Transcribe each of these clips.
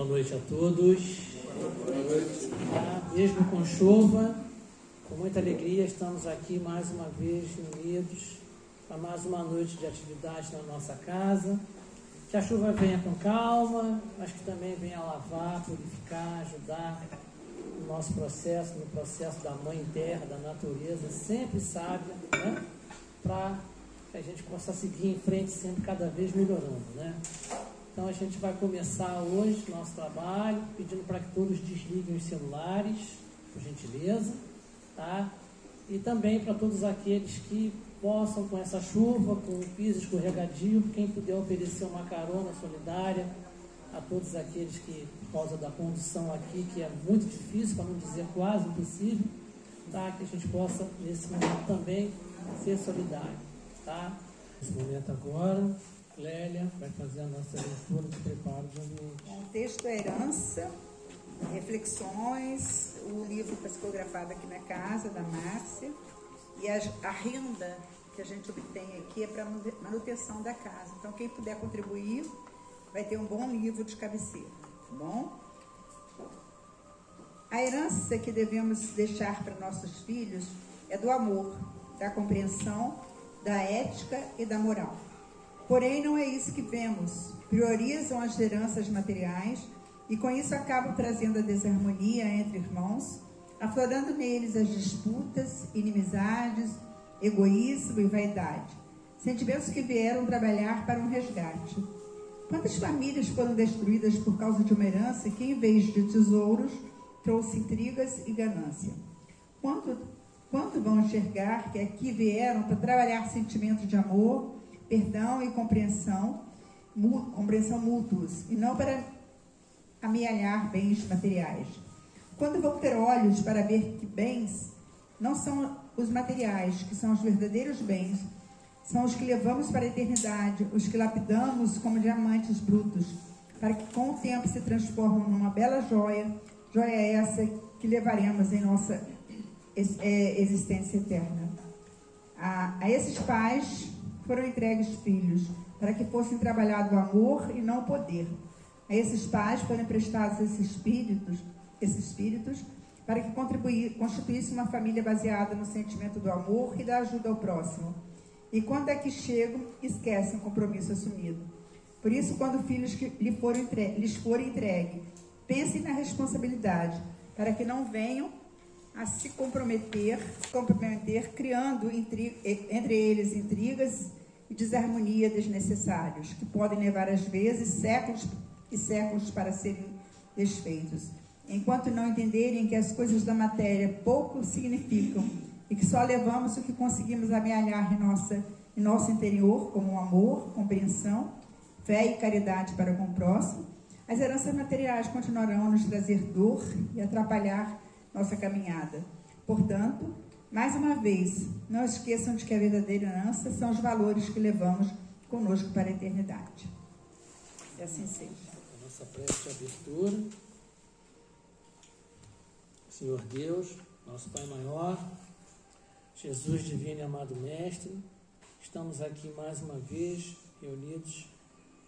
Boa noite a todos. Boa noite. Mesmo com chuva, com muita alegria, estamos aqui mais uma vez reunidos para mais uma noite de atividade na nossa casa. Que a chuva venha com calma, mas que também venha lavar, purificar, ajudar no nosso processo, no processo da Mãe Terra, da natureza, sempre sábia, né? Para que a gente possa seguir em frente sempre cada vez melhorando, né? Então a gente vai começar hoje nosso trabalho, pedindo para que todos desliguem os celulares, por gentileza, tá? E também para todos aqueles que possam, com essa chuva, com o piso escorregadio, quem puder oferecer uma carona solidária a todos aqueles que, por causa da condução aqui, que é muito difícil, para não dizer quase impossível, tá? Que a gente possa, nesse momento também, ser solidário, tá? Nesse momento agora, Clélia vai fazer a nossa leitura de preparo de ambiente. O texto é Herança, Reflexões, o livro psicografado aqui na casa, da Márcia, e a renda que a gente obtém aqui é para manutenção da casa. Então, quem puder contribuir, vai ter um bom livro de cabeceira, tá bom? A herança que devemos deixar para nossos filhos é do amor, da compreensão, da ética e da moral. Porém, não é isso que vemos. Priorizam as heranças materiais e com isso acabam trazendo a desarmonia entre irmãos, aflorando neles as disputas, inimizades, egoísmo e vaidade. Sentimentos que vieram trabalhar para um resgate. Quantas famílias foram destruídas por causa de uma herança que, em vez de tesouros, trouxe intrigas e ganância? Quanto vão enxergar que aqui vieram para trabalhar sentimentos de amor, perdão e compreensão mútuos, e não para amealhar bens materiais? Quando vão ter olhos para ver que bens não são os materiais, que são os verdadeiros bens, são os que levamos para a eternidade, os que lapidamos como diamantes brutos, para que com o tempo se transformem numa bela joia essa que levaremos em nossa existência eterna. A esses pais foram entregues filhos, para que fossem trabalhado o amor e não o poder. A esses pais foram emprestados esses espíritos, para que constituísse uma família baseada no sentimento do amor e da ajuda ao próximo. E quando é que chegam, esquecem o compromisso assumido. Por isso, quando filhos lhes forem entregues, pensem na responsabilidade, para que não venham a se comprometer, criando entre eles intrigas e desarmonia desnecessários, que podem levar às vezes séculos e séculos para serem desfeitos, enquanto não entenderem que as coisas da matéria pouco significam e que só levamos o que conseguimos amealhar em nosso interior, como amor, compreensão, fé e caridade para com o próximo. As heranças materiais continuarão a nos trazer dor e atrapalhar nossa caminhada. Portanto, mais uma vez, não esqueçam de que a verdadeira herança são os valores que levamos conosco para a eternidade. E assim seja. A nossa prece de abertura. Senhor Deus, nosso Pai maior, Jesus divino e amado Mestre, estamos aqui mais uma vez reunidos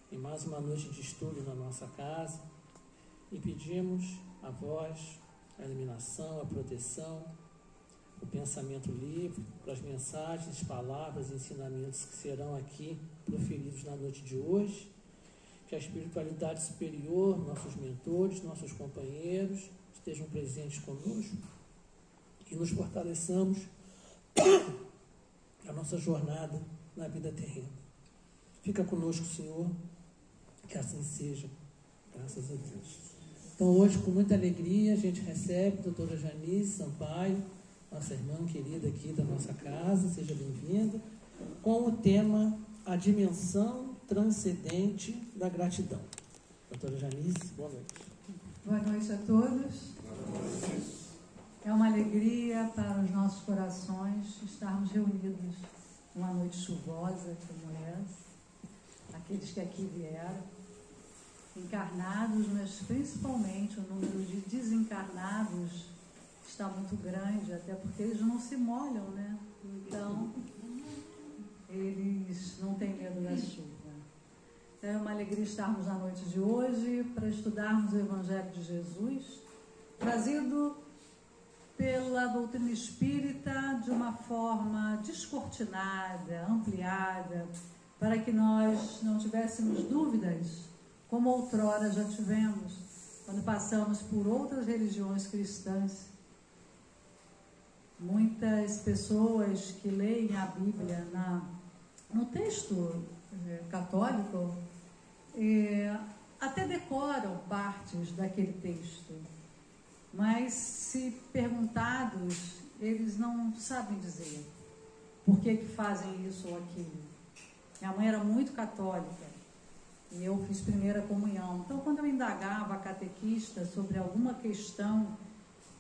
em mais uma noite de estudo na nossa casa e pedimos a vós a iluminação, a proteção, o pensamento livre, para as mensagens, palavras e ensinamentos que serão aqui proferidos na noite de hoje, que a espiritualidade superior, nossos mentores, nossos companheiros estejam presentes conosco e nos fortaleçamos a nossa jornada na vida terrena. Fica conosco, Senhor, que assim seja, graças a Deus. Então hoje, com muita alegria, a gente recebe a doutora Janice Sampaio, nossa irmã querida aqui da nossa casa, seja bem-vinda, com o tema A Dimensão Transcendente da Gratidão. Doutora Janice, boa noite. Boa noite a todos. É uma alegria para os nossos corações estarmos reunidos numa noite chuvosa como essa, aqueles que aqui vieram, encarnados, mas principalmente o número de desencarnados está muito grande, até porque eles não se molham, né? Então, eles não têm medo da chuva. Então é uma alegria estarmos na noite de hoje para estudarmos o Evangelho de Jesus, trazido pela doutrina espírita de uma forma descortinada, ampliada, para que nós não tivéssemos dúvidas, como outrora já tivemos, quando passamos por outras religiões cristãs. Muitas pessoas que leem a Bíblia no texto católico até decoram partes daquele texto, mas se perguntados, eles não sabem dizer por que fazem isso ou aquilo. Minha mãe era muito católica e eu fiz primeira comunhão. Então, quando eu indagava a catequista sobre alguma questão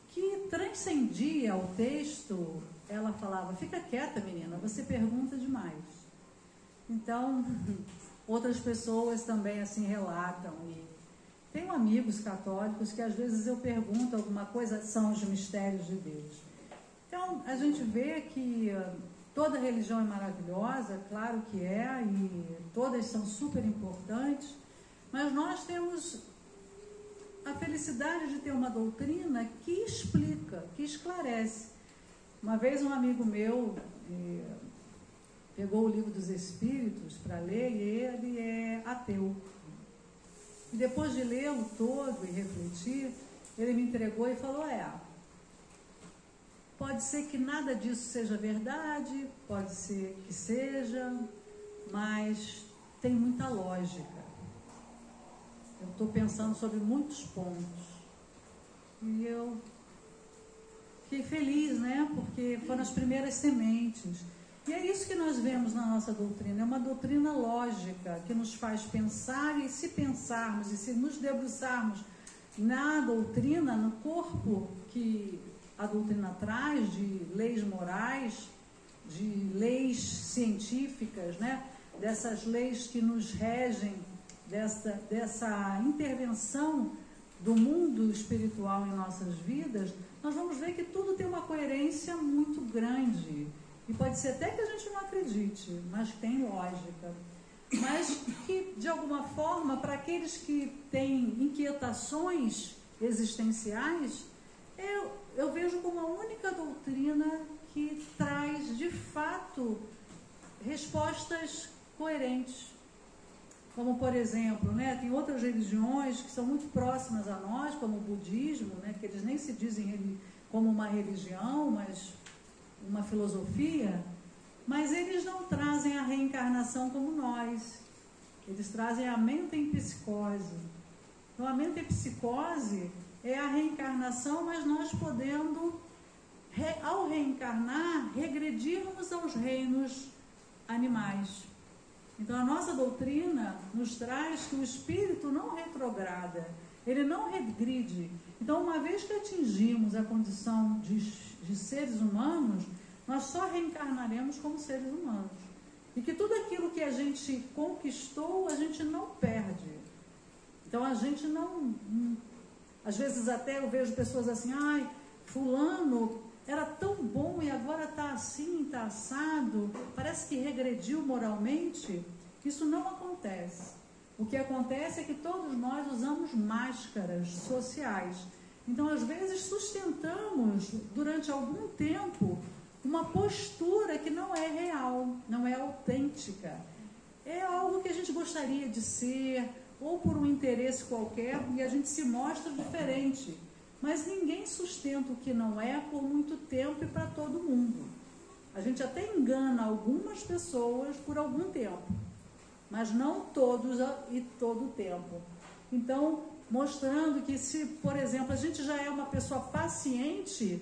que transcendia o texto, ela falava: fica quieta, menina, você pergunta demais. Então, outras pessoas também assim relatam. E tenho amigos católicos que às vezes eu pergunto alguma coisa, são os mistérios de Deus. Então, a gente vê que toda religião é maravilhosa, claro que é, e todas são super importantes, mas nós temos a felicidade de ter uma doutrina que explica, que esclarece. Uma vez um amigo meu pegou o Livro dos Espíritos para ler e ele é ateu. E depois de lê-lo todo e refletir, ele me entregou e falou: pode ser que nada disso seja verdade, pode ser que seja, mas tem muita lógica. Eu estou pensando sobre muitos pontos. E eu fiquei feliz, né? Porque foram as primeiras sementes. E é isso que nós vemos na nossa doutrina. É uma doutrina lógica que nos faz pensar, e se pensarmos e se nos debruçarmos na doutrina, no corpo que a doutrina traz, de leis morais, de leis científicas, né? Dessas leis que nos regem, dessa intervenção do mundo espiritual em nossas vidas, nós vamos ver que tudo tem uma coerência muito grande. E pode ser até que a gente não acredite, mas tem lógica. Mas que, de alguma forma, para aqueles que têm inquietações existenciais, eu vejo como a única doutrina que traz, de fato, respostas coerentes. Como, por exemplo, né, tem outras religiões que são muito próximas a nós, como o budismo, né, que eles nem se dizem como uma religião, mas uma filosofia, mas eles não trazem a reencarnação como nós. Eles trazem a mentempsicose. Então, a mentempsicose é a reencarnação, mas nós podendo, ao reencarnar, regredirmos aos reinos animais. Então, a nossa doutrina nos traz que o espírito não retrograda, ele não regride. Então, uma vez que atingimos a condição de seres humanos, nós só reencarnaremos como seres humanos. E que tudo aquilo que a gente conquistou, a gente não perde. Então, a gente não... Às vezes até eu vejo pessoas assim: fulano era tão bom e agora está assim, está assado, parece que regrediu moralmente. Isso não acontece. O que acontece é que todos nós usamos máscaras sociais. Então, às vezes, sustentamos durante algum tempo uma postura que não é real, não é autêntica. É algo que a gente gostaria de ser, ou por um interesse qualquer, e a gente se mostra diferente. Mas ninguém sustenta o que não é por muito tempo e para todo mundo. A gente até engana algumas pessoas por algum tempo, mas não todos e todo o tempo. Então, mostrando que se, por exemplo, a gente já é uma pessoa paciente,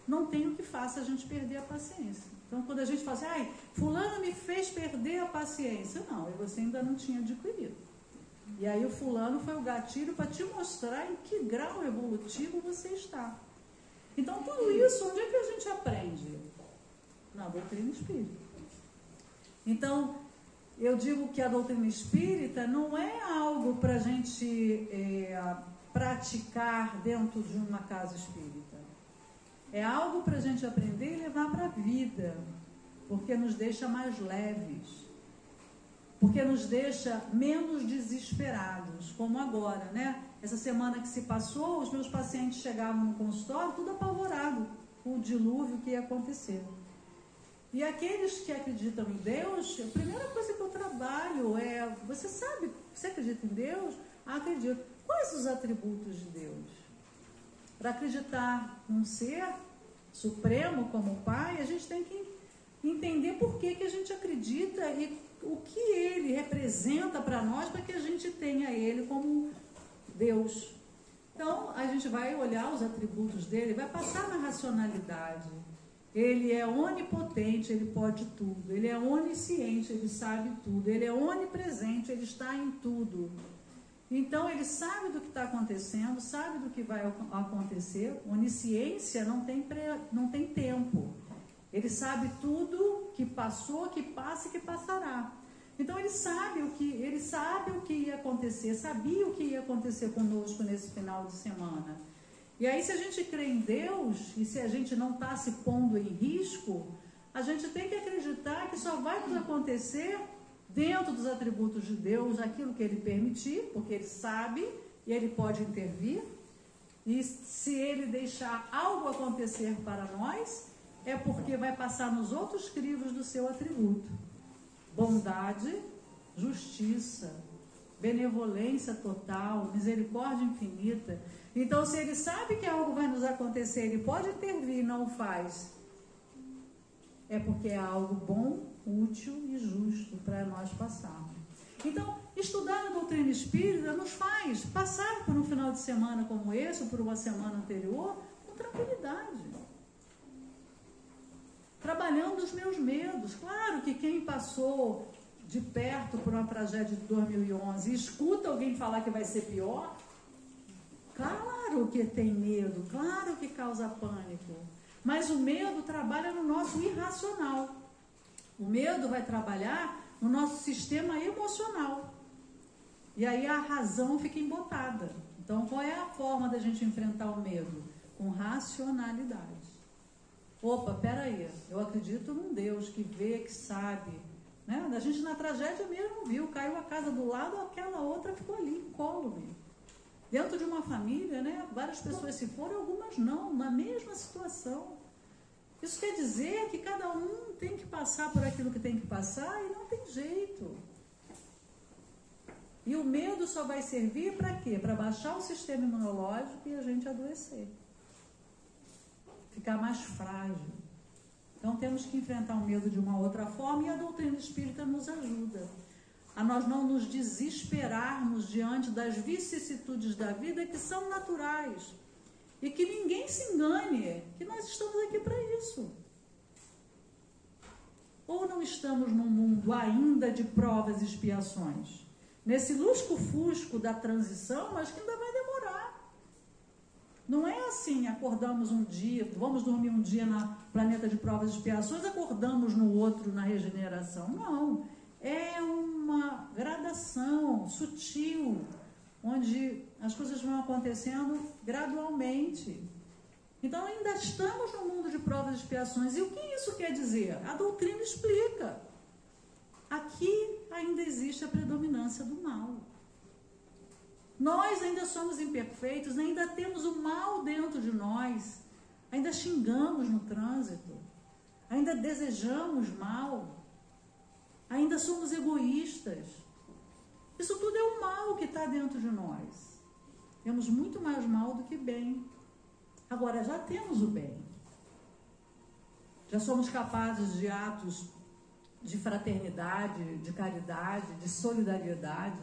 não tem o que faça a gente perder a paciência. Então, quando a gente fala assim: fulano me fez perder a paciência. Não, você ainda não tinha adquirido. E aí o fulano foi o gatilho para te mostrar em que grau evolutivo você está. Então, tudo isso, onde é que a gente aprende? Na doutrina espírita. Então, eu digo que a doutrina espírita não é algo para a gente praticar dentro de uma casa espírita. É algo para a gente aprender e levar para a vida, porque nos deixa mais leves. porque nos deixa menos desesperados, como agora, né? Essa semana que se passou, os meus pacientes chegavam no consultório tudo apavorado com o dilúvio que ia acontecer. E aqueles que acreditam em Deus, a primeira coisa que eu trabalho é, você acredita em Deus? Acredito. Quais os atributos de Deus? Para acreditar num ser supremo como o Pai, a gente tem que entender por que a gente acredita e o que Ele representa para nós, para que a gente tenha Ele como Deus. Então, a gente vai olhar os atributos dele, vai passar na racionalidade. Ele é onipotente, ele pode tudo. Ele é onisciente, ele sabe tudo. Ele é onipresente, ele está em tudo. Então, ele sabe do que está acontecendo, sabe do que vai acontecer. Onisciência não tem tempo. Ele sabe tudo que passou, que passa e que passará. Então, ele sabe o que ia acontecer, sabia o que ia acontecer conosco nesse final de semana. E aí, se a gente crê em Deus, e se a gente não está se pondo em risco, a gente tem que acreditar que só vai nos acontecer dentro dos atributos de Deus, aquilo que Ele permitir, porque Ele sabe e Ele pode intervir. E se Ele deixar algo acontecer para nós, é porque vai passar nos outros crivos do seu atributo. Bondade, justiça, benevolência total, misericórdia infinita. Então, se Ele sabe que algo vai nos acontecer, Ele pode intervir e não faz, é porque é algo bom, útil e justo para nós passarmos. Então, estudar a doutrina espírita nos faz passar por um final de semana como esse, ou por uma semana anterior, com tranquilidade. Trabalhando os meus medos. Claro que quem passou de perto por uma tragédia de 2011 e escuta alguém falar que vai ser pior, claro que tem medo, claro que causa pânico. Mas o medo trabalha no nosso irracional. O medo vai trabalhar no nosso sistema emocional. E aí a razão fica embotada. Então, qual é a forma da gente enfrentar o medo? Com racionalidade. Opa, peraí, eu acredito num Deus que vê, que sabe. Né? A gente na tragédia mesmo viu, caiu a casa do lado, aquela outra ficou ali, incólume. Dentro de uma família, né, várias pessoas se foram, algumas não, na mesma situação. Isso quer dizer que cada um tem que passar por aquilo que tem que passar e não tem jeito. E o medo só vai servir para quê? Para baixar o sistema imunológico e a gente adoecer. Ficar mais frágil. Então temos que enfrentar o medo de uma outra forma e a doutrina espírita nos ajuda a nós não nos desesperarmos diante das vicissitudes da vida que são naturais. E que ninguém se engane, que nós estamos aqui para isso. Ou não estamos num mundo ainda de provas e expiações? Nesse lusco-fusco da transição, mas que ainda vai demorar. Não é assim, acordamos um dia, vamos dormir um dia no planeta de provas e expiações, acordamos no outro na regeneração. Não, é uma gradação sutil, onde as coisas vão acontecendo gradualmente. Então ainda estamos no mundo de provas e expiações. E o que isso quer dizer? A doutrina explica. Aqui ainda existe a predominância do mal. Nós ainda somos imperfeitos, ainda temos o mal dentro de nós, ainda xingamos no trânsito, ainda desejamos mal, ainda somos egoístas. Isso tudo é o mal que está dentro de nós. Temos muito mais mal do que bem. Agora, já temos o bem. Já somos capazes de atos de fraternidade, de caridade, de solidariedade.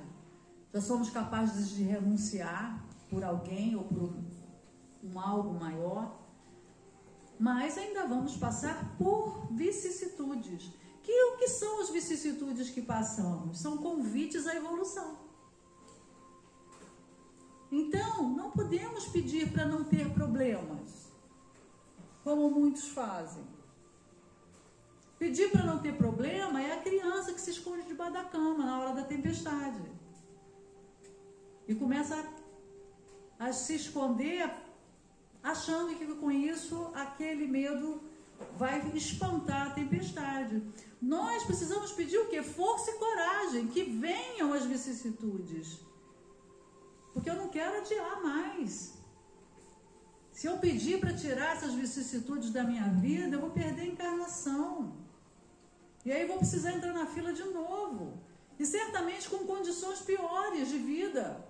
Já somos capazes de renunciar por alguém ou por um algo maior. Mas ainda vamos passar por vicissitudes. O que são as vicissitudes que passamos? São convites à evolução. Então, não podemos pedir para não ter problemas, como muitos fazem. Pedir para não ter problema é a criança que se esconde debaixo da cama na hora da tempestade. E começa a se esconder, achando que com isso aquele medo vai espantar a tempestade. Nós precisamos pedir o quê? Força e coragem, que venham as vicissitudes. Porque eu não quero adiar mais. Se eu pedir para tirar essas vicissitudes da minha vida, eu vou perder a encarnação. E aí vou precisar entrar na fila de novo. E certamente com condições piores de vida.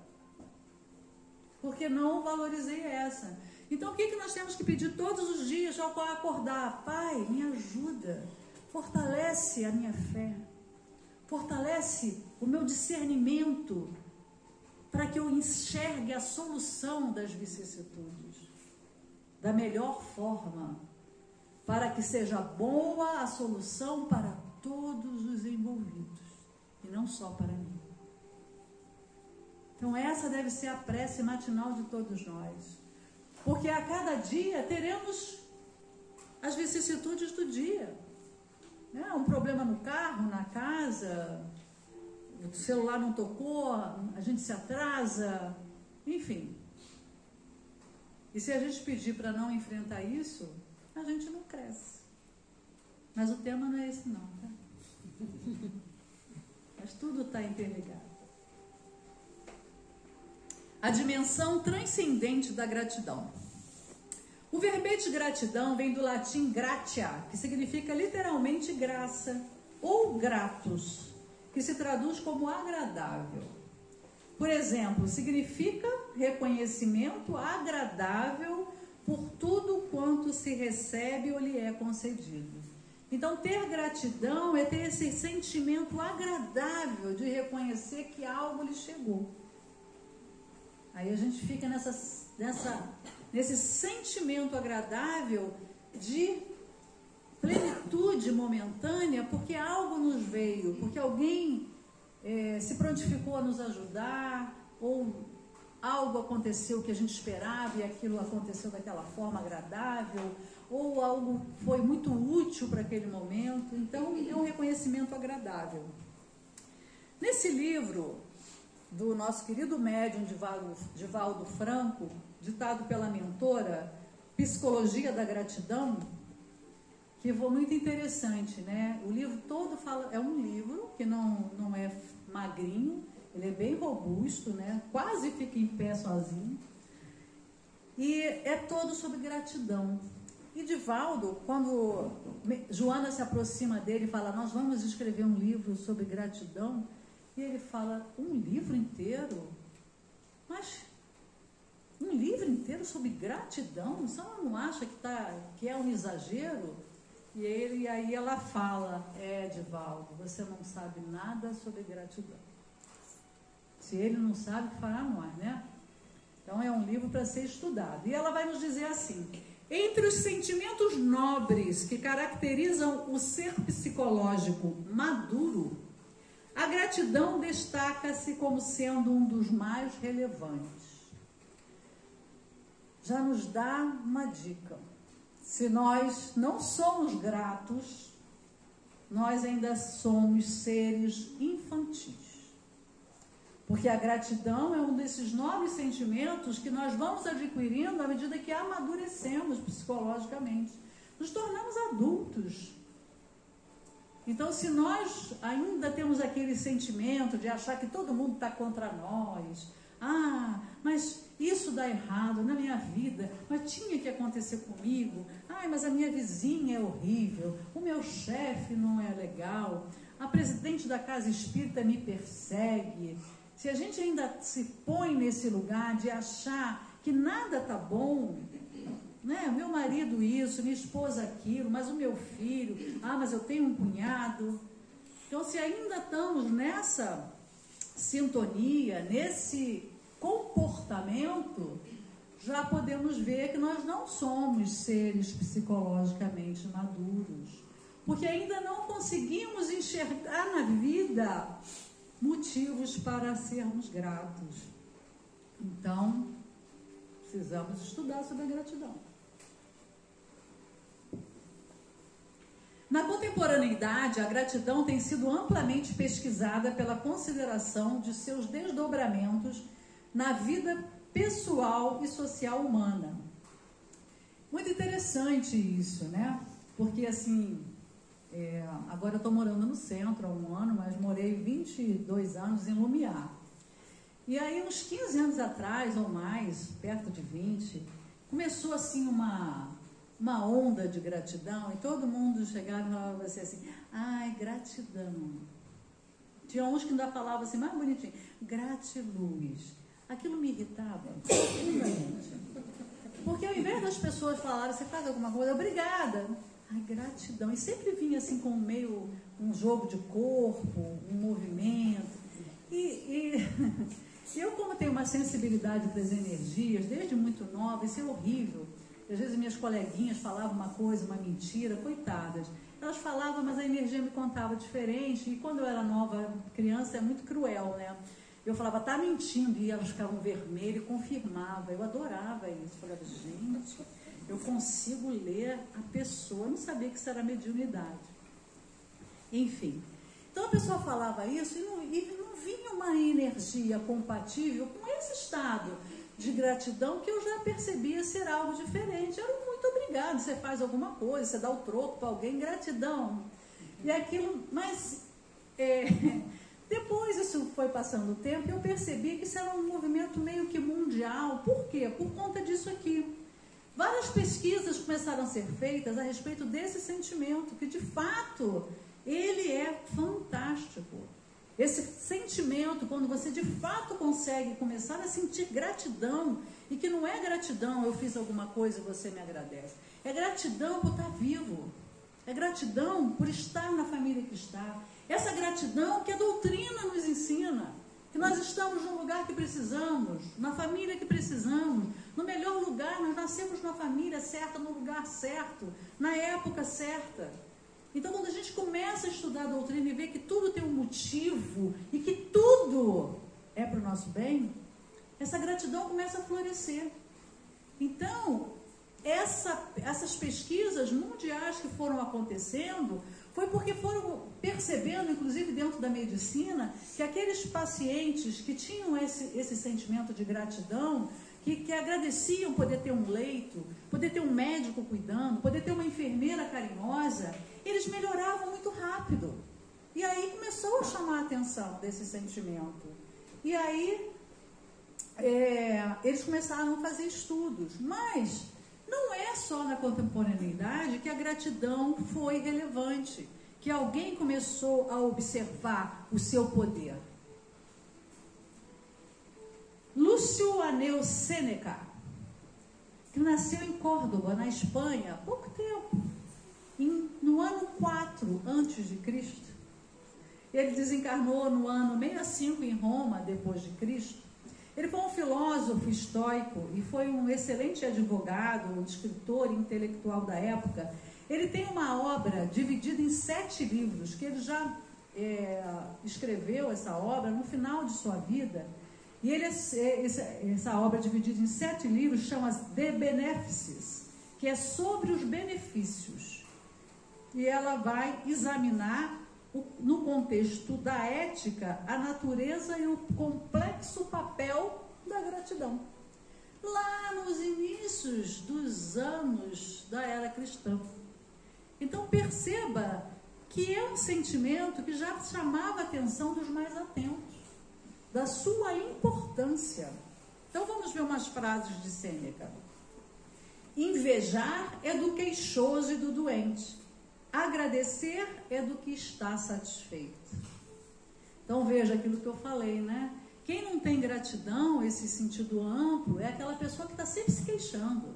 Porque não valorizei essa. Então o que nós temos que pedir todos os dias ao acordar? Pai, me ajuda. Fortalece a minha fé. Fortalece o meu discernimento. Para que eu enxergue a solução das vicissitudes. Da melhor forma, para que seja boa a solução para todos os envolvidos, e não só para mim. Então essa deve ser a prece matinal de todos nós, porque a cada dia teremos as vicissitudes do dia, né? Um problema no carro, na casa, o celular não tocou, a gente se atrasa, enfim. E se a gente pedir para não enfrentar isso, a gente não cresce. Mas o tema não é esse não, tá? Mas tudo está interligado. A dimensão transcendente da gratidão. O verbete gratidão vem do latim gratia, que significa literalmente graça, ou gratus, que se traduz como agradável. Por exemplo, significa reconhecimento agradável por tudo quanto se recebe ou lhe é concedido. Então, ter gratidão é ter esse sentimento agradável de reconhecer que algo lhe chegou. Aí a gente fica nesse sentimento agradável de plenitude momentânea, porque algo nos veio, porque alguém se prontificou a nos ajudar, ou algo aconteceu que a gente esperava e aquilo aconteceu daquela forma agradável, ou algo foi muito útil para aquele momento. Então é um reconhecimento agradável. Nesse livro do nosso querido médium Divaldo Franco, ditado pela mentora, Psicologia da Gratidão, que foi muito interessante, né? O livro todo fala, é um livro que não é magrinho, ele é bem robusto, né? Quase fica em pé sozinho, e é todo sobre gratidão. E Divaldo, quando Joana se aproxima dele e fala, nós vamos escrever um livro sobre gratidão, e ele fala, um livro inteiro? Mas um livro inteiro sobre gratidão? Você não acha que é um exagero? E aí ela fala, Divaldo, você não sabe nada sobre gratidão. Se ele não sabe, fará nós, né? Então é um livro para ser estudado. E ela vai nos dizer assim, entre os sentimentos nobres que caracterizam o ser psicológico maduro, a gratidão destaca-se como sendo um dos mais relevantes. Já nos dá uma dica. Se nós não somos gratos, nós ainda somos seres infantis. Porque a gratidão é um desses nobres sentimentos que nós vamos adquirindo à medida que amadurecemos psicologicamente. Nos tornamos adultos. Então, se nós ainda temos aquele sentimento de achar que todo mundo está contra nós, mas isso dá errado na minha vida, mas tinha que acontecer comigo, mas a minha vizinha é horrível, o meu chefe não é legal, a presidente da casa espírita me persegue. Se a gente ainda se põe nesse lugar de achar que nada está bom, né? Meu marido isso, minha esposa aquilo, mas o meu filho, mas eu tenho um cunhado. Então, se ainda estamos nessa sintonia, nesse comportamento, já podemos ver que nós não somos seres psicologicamente maduros, porque ainda não conseguimos enxergar na vida motivos para sermos gratos. Então, precisamos estudar sobre a gratidão. Na contemporaneidade, a gratidão tem sido amplamente pesquisada pela consideração de seus desdobramentos na vida pessoal e social humana. Muito interessante isso, né? porque assim, agora eu estou morando no centro há um ano, mas morei 22 anos em Lumiar. E aí, uns 15 anos atrás, ou mais, perto de 20, começou assim uma onda de gratidão, e todo mundo chegava e falava assim, ai, gratidão. Tinha uns que ainda falavam assim, mais bonitinho, gratiluz. Aquilo me irritava profundamente. Porque ao invés das pessoas falarem, você faz alguma coisa, obrigada. Ai, gratidão. E sempre vinha assim com meio um jogo de corpo, um movimento. E eu, como tenho uma sensibilidade para as energias, desde muito nova, isso é horrível. Às vezes minhas coleguinhas falavam uma coisa, uma mentira, coitadas. Elas falavam, mas a energia me contava diferente. E quando eu era nova, criança, é muito cruel, né? Eu falava, tá mentindo. E elas ficavam vermelhas e confirmavam. Eu adorava isso. Eu falava, gente, eu consigo ler a pessoa. Eu não sabia que isso era mediunidade. Enfim. Então a pessoa falava isso e não vinha uma energia compatível com esse estado de gratidão que eu já percebia ser algo diferente. Era um muito obrigado, você faz alguma coisa, você dá o troco para alguém, gratidão. E aquilo, mas depois isso foi passando o tempo e eu percebi que isso era um movimento meio que mundial. Por quê? Por conta disso aqui. Várias pesquisas começaram a ser feitas a respeito desse sentimento, que de fato ele é fantástico. Esse sentimento, quando você de fato consegue começar a sentir gratidão, e que não é gratidão, eu fiz alguma coisa e você me agradece. É gratidão por estar vivo. É gratidão por estar na família que está. Essa gratidão que a doutrina nos ensina. Que nós estamos no lugar que precisamos, na família que precisamos, no melhor lugar, nós nascemos na família certa, no lugar certo, na época certa. Então, quando a gente começa a estudar a doutrina e vê que tudo tem um motivo e que tudo é para o nosso bem, essa gratidão começa a florescer. Então, essas pesquisas mundiais que foram acontecendo foi porque foram percebendo, inclusive dentro da medicina, que aqueles pacientes que tinham esse sentimento de gratidão, que agradeciam poder ter um leito, poder ter um médico cuidando, poder ter uma enfermeira carinhosa, eles melhoravam muito rápido. E aí começou a chamar a atenção desse sentimento. E aí eles começaram a fazer estudos. Mas não é só na contemporaneidade que a gratidão foi relevante, que alguém começou a observar o seu poder. Lúcio Aneu Sêneca, que nasceu em Córdoba, na Espanha, há pouco tempo, no ano 4 a.C. Ele desencarnou no ano 65 em Roma, depois de Cristo. Ele foi um filósofo estoico e foi um excelente advogado, um escritor intelectual da época. Ele tem uma obra dividida em 7 livros, que ele já escreveu essa obra no final de sua vida. E essa obra dividida em 7 livros chama De Beneficis, que é sobre os benefícios. E ela vai examinar, no contexto da ética, a natureza e o complexo papel da gratidão. Lá nos inícios dos anos da era cristã. Então perceba que é um sentimento que já chamava a atenção dos mais atentos, da sua importância. Então vamos ver umas frases de Sêneca. Invejar é do queixoso e do doente. Agradecer é do que está satisfeito. Então veja aquilo que eu falei, né? Quem não tem gratidão, esse sentido amplo, é aquela pessoa que está sempre se queixando.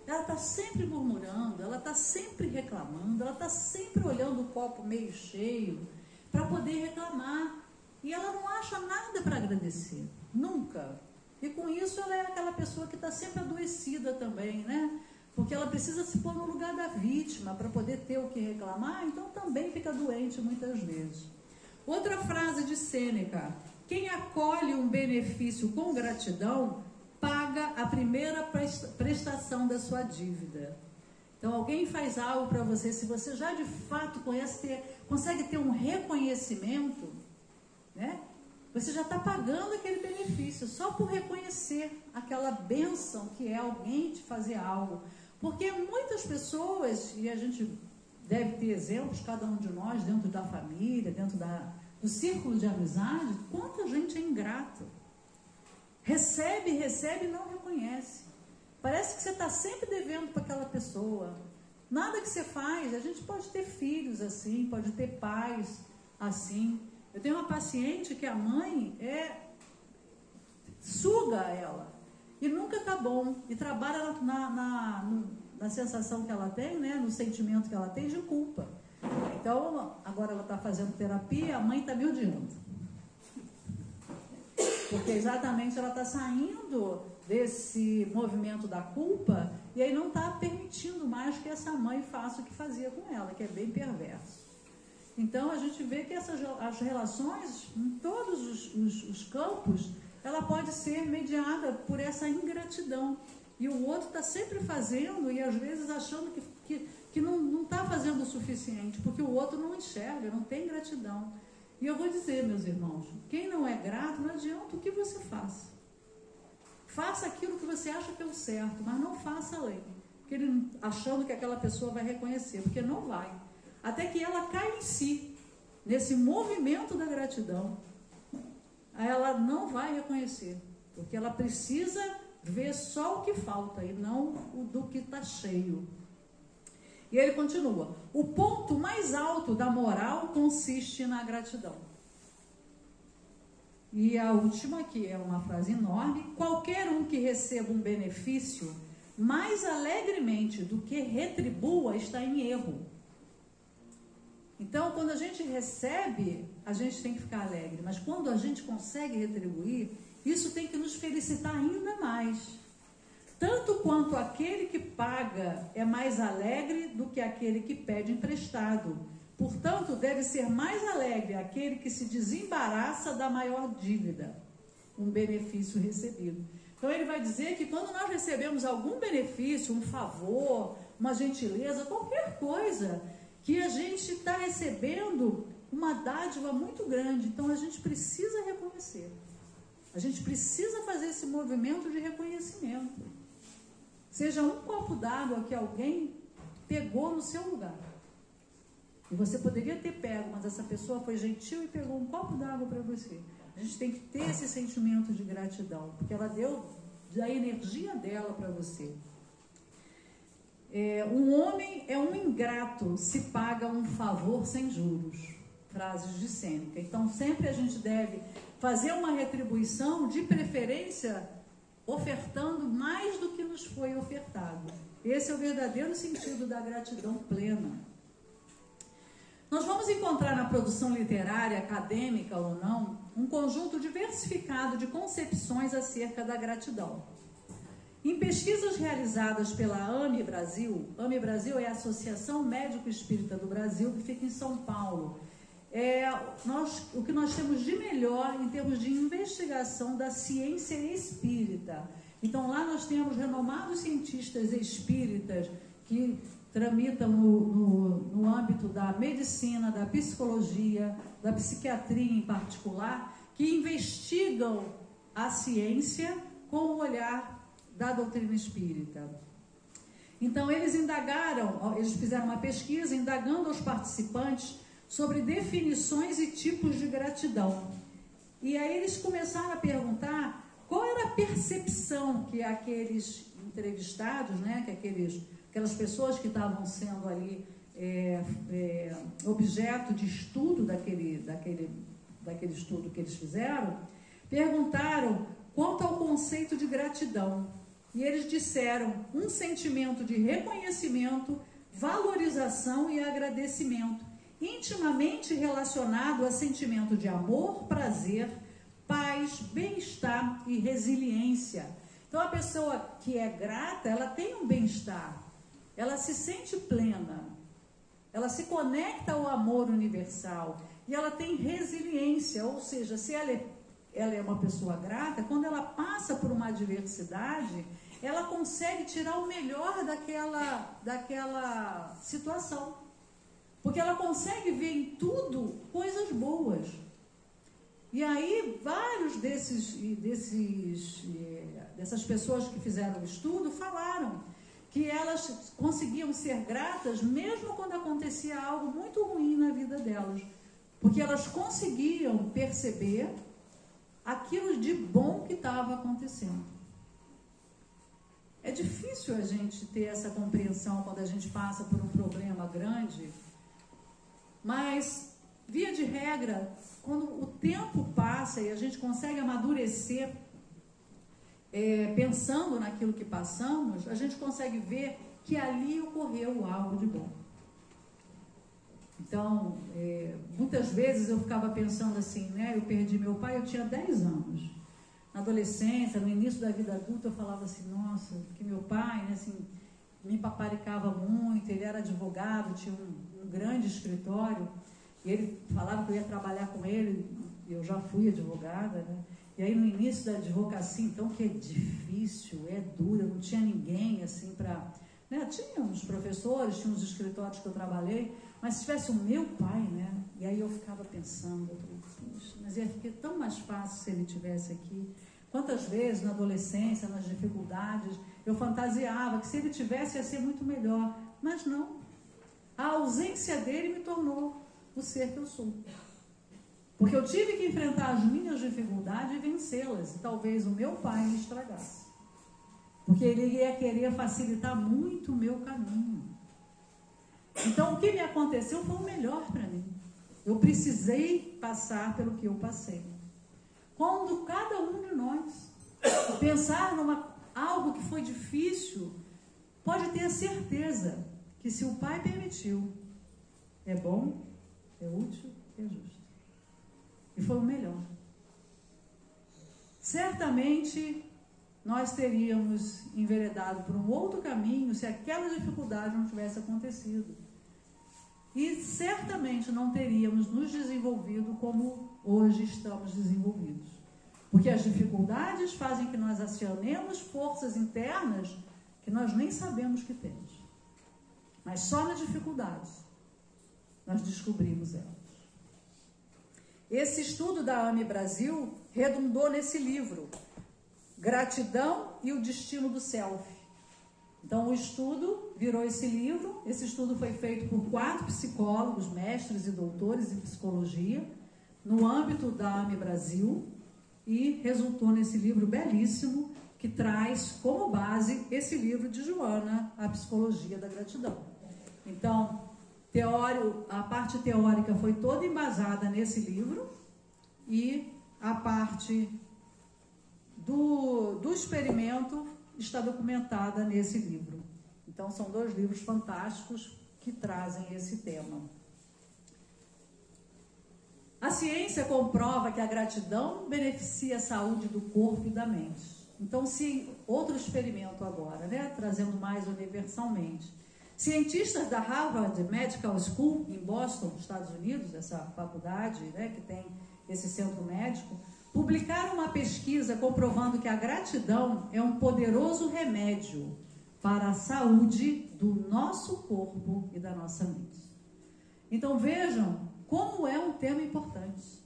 Ela está sempre murmurando, ela está sempre reclamando, ela está sempre olhando o copo meio cheio para poder reclamar. E ela não acha nada para agradecer, nunca. E com isso ela é aquela pessoa que está sempre adoecida também, né? Porque ela precisa se pôr no lugar da vítima para poder ter o que reclamar, então também fica doente muitas vezes. Outra frase de Sêneca: quem acolhe um benefício com gratidão, paga a primeira prestação da sua dívida. Então alguém faz algo para você, se você já de fato consegue ter um reconhecimento, né? Você já está pagando aquele benefício, só por reconhecer aquela bênção que é alguém te fazer algo. Porque muitas pessoas, e a gente deve ter exemplos, cada um de nós, dentro da família, dentro do círculo de amizade, quanta gente é ingrata. Recebe e não reconhece. Parece que você está sempre devendo para aquela pessoa. Nada que você faz, a gente pode ter filhos assim, pode ter pais assim. Eu tenho uma paciente que a mãe suga ela e nunca está bom. E trabalha na sensação que ela tem, né, no sentimento que ela tem de culpa. Então, agora ela está fazendo terapia, a mãe está me odiando. Porque exatamente ela está saindo desse movimento da culpa e aí não está permitindo mais que essa mãe faça o que fazia com ela, que é bem perverso. Então a gente vê que as relações, em todos os campos, ela pode ser mediada por essa ingratidão. E o outro está sempre fazendo e às vezes achando que não está fazendo o suficiente, porque o outro não enxerga, não tem gratidão. E eu vou dizer, meus irmãos, quem não é grato, não adianta o que você faça. Faça aquilo que você acha que é o certo, mas não faça além. Porque ele, achando que aquela pessoa vai reconhecer, porque não vai. Até que ela caia em si, nesse movimento da gratidão, ela não vai reconhecer. Porque ela precisa ver só o que falta e não o do que está cheio. E ele continua: o ponto mais alto da moral consiste na gratidão. E a última, que é uma frase enorme: qualquer um que receba um benefício mais alegremente do que retribua está em erro. Então, quando a gente recebe, a gente tem que ficar alegre, mas quando a gente consegue retribuir, isso tem que nos felicitar ainda mais. Tanto quanto aquele que paga é mais alegre do que aquele que pede emprestado. Portanto, deve ser mais alegre aquele que se desembaraça da maior dívida, um benefício recebido. Então ele vai dizer que quando nós recebemos algum benefício, um favor, uma gentileza, qualquer coisa, que a gente está recebendo uma dádiva muito grande, então a gente precisa reconhecer. A gente precisa fazer esse movimento de reconhecimento. Seja um copo d'água que alguém pegou no seu lugar. E você poderia ter pego, mas essa pessoa foi gentil e pegou um copo d'água para você. A gente tem que ter esse sentimento de gratidão, porque ela deu a energia dela para você. Um homem é um ingrato se paga um favor sem juros. Frases de Sêneca. Então sempre a gente deve fazer uma retribuição, de preferência ofertando mais do que nos foi ofertado. Esse é o verdadeiro sentido da gratidão plena. Nós vamos encontrar na produção literária, acadêmica ou não, um conjunto diversificado de concepções acerca da gratidão. Em pesquisas realizadas pela AME Brasil é a Associação Médico Espírita do Brasil, que fica em São Paulo. O que nós temos de melhor em termos de investigação da ciência espírita. Então lá nós temos renomados cientistas espíritas que tramitam no âmbito da medicina, da psicologia, da psiquiatria em particular, que investigam a ciência com o olhar da doutrina espírita. Então eles fizeram uma pesquisa indagando aos participantes sobre definições e tipos de gratidão. E aí eles começaram a perguntar qual era a percepção que aqueles entrevistados, né, que aquelas pessoas que estavam sendo ali objeto de estudo daquele estudo que eles fizeram, perguntaram quanto ao conceito de gratidão. E eles disseram um sentimento de reconhecimento, valorização e agradecimento, intimamente relacionado a sentimento de amor, prazer, paz, bem-estar e resiliência. Então a pessoa que é grata, ela tem um bem-estar, ela se sente plena, ela se conecta ao amor universal e ela tem resiliência, ou seja, se ela é uma pessoa grata, quando ela passa por uma adversidade, ela consegue tirar o melhor daquela situação. Porque ela consegue ver em tudo coisas boas. E aí, vários dessas pessoas que fizeram o estudo falaram que elas conseguiam ser gratas mesmo quando acontecia algo muito ruim na vida delas, porque elas conseguiam perceber aquilo de bom que estava acontecendo. É difícil a gente ter essa compreensão quando a gente passa por um problema grande, mas, via de regra, quando o tempo passa e a gente consegue amadurecer, pensando naquilo que passamos, a gente consegue ver que ali ocorreu algo de bom. Então, muitas vezes eu ficava pensando assim, né? Eu perdi meu pai, eu tinha 10 anos. Na adolescência, no início da vida adulta, eu falava assim, nossa, porque meu pai, né, assim, me paparicava muito, ele era advogado, tinha um grande escritório, e ele falava que eu ia trabalhar com ele, eu já fui advogada, né? E aí no início da advocacia, então, que é difícil, é dura, não tinha ninguém assim para... Né? Tinha uns professores, tinha uns escritórios que eu trabalhei, mas se tivesse o meu pai, né? E aí eu ficava pensando, eu falei, puxa, mas ia ficar tão mais fácil se ele estivesse aqui. Quantas vezes na adolescência, nas dificuldades, eu fantasiava que se ele tivesse ia ser muito melhor, mas não. A ausência dele me tornou o ser que eu sou. Porque eu tive que enfrentar as minhas dificuldades e vencê-las. E talvez o meu pai me estragasse. Porque ele ia querer facilitar muito o meu caminho. Então, o que me aconteceu foi o melhor para mim. Eu precisei passar pelo que eu passei. Quando cada um de nós pensar algo que foi difícil, pode ter a certeza que se o Pai permitiu, é bom, é útil, é justo. E foi o melhor. Certamente nós teríamos enveredado por um outro caminho se aquela dificuldade não tivesse acontecido. E certamente não teríamos nos desenvolvido como hoje estamos desenvolvidos. Porque as dificuldades fazem que nós acionemos forças internas que nós nem sabemos que temos. Mas só nas dificuldades nós descobrimos elas. Esse estudo da AME Brasil redundou nesse livro, Gratidão e o Destino do Self. Então, o estudo virou esse livro. Esse estudo foi feito por 4 psicólogos, mestres e doutores em psicologia, no âmbito da AME Brasil, e resultou nesse livro belíssimo, que traz como base esse livro de Joana, A Psicologia da Gratidão. Então, a parte teórica foi toda embasada nesse livro, e a parte do experimento está documentada nesse livro. Então, são 2 livros fantásticos que trazem esse tema. A ciência comprova que a gratidão beneficia a saúde do corpo e da mente. Então, outro experimento agora, né, trazendo mais universalmente. Cientistas da Harvard Medical School, em Boston, Estados Unidos, essa faculdade, né, que tem esse centro médico, publicaram uma pesquisa comprovando que a gratidão é um poderoso remédio para a saúde do nosso corpo e da nossa mente. Então vejam como é um tema importante.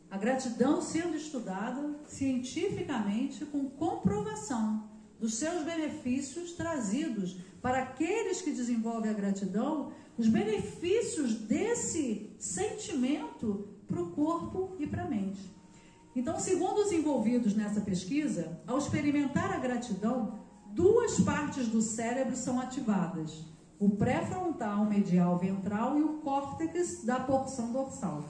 A gratidão sendo estudada cientificamente com comprovação dos seus benefícios trazidos para aqueles que desenvolvem a gratidão, os benefícios desse sentimento para o corpo e para a mente. Então, segundo os envolvidos nessa pesquisa, ao experimentar a gratidão, 2 partes do cérebro são ativadas: o pré-frontal medial ventral e o córtex da porção dorsal.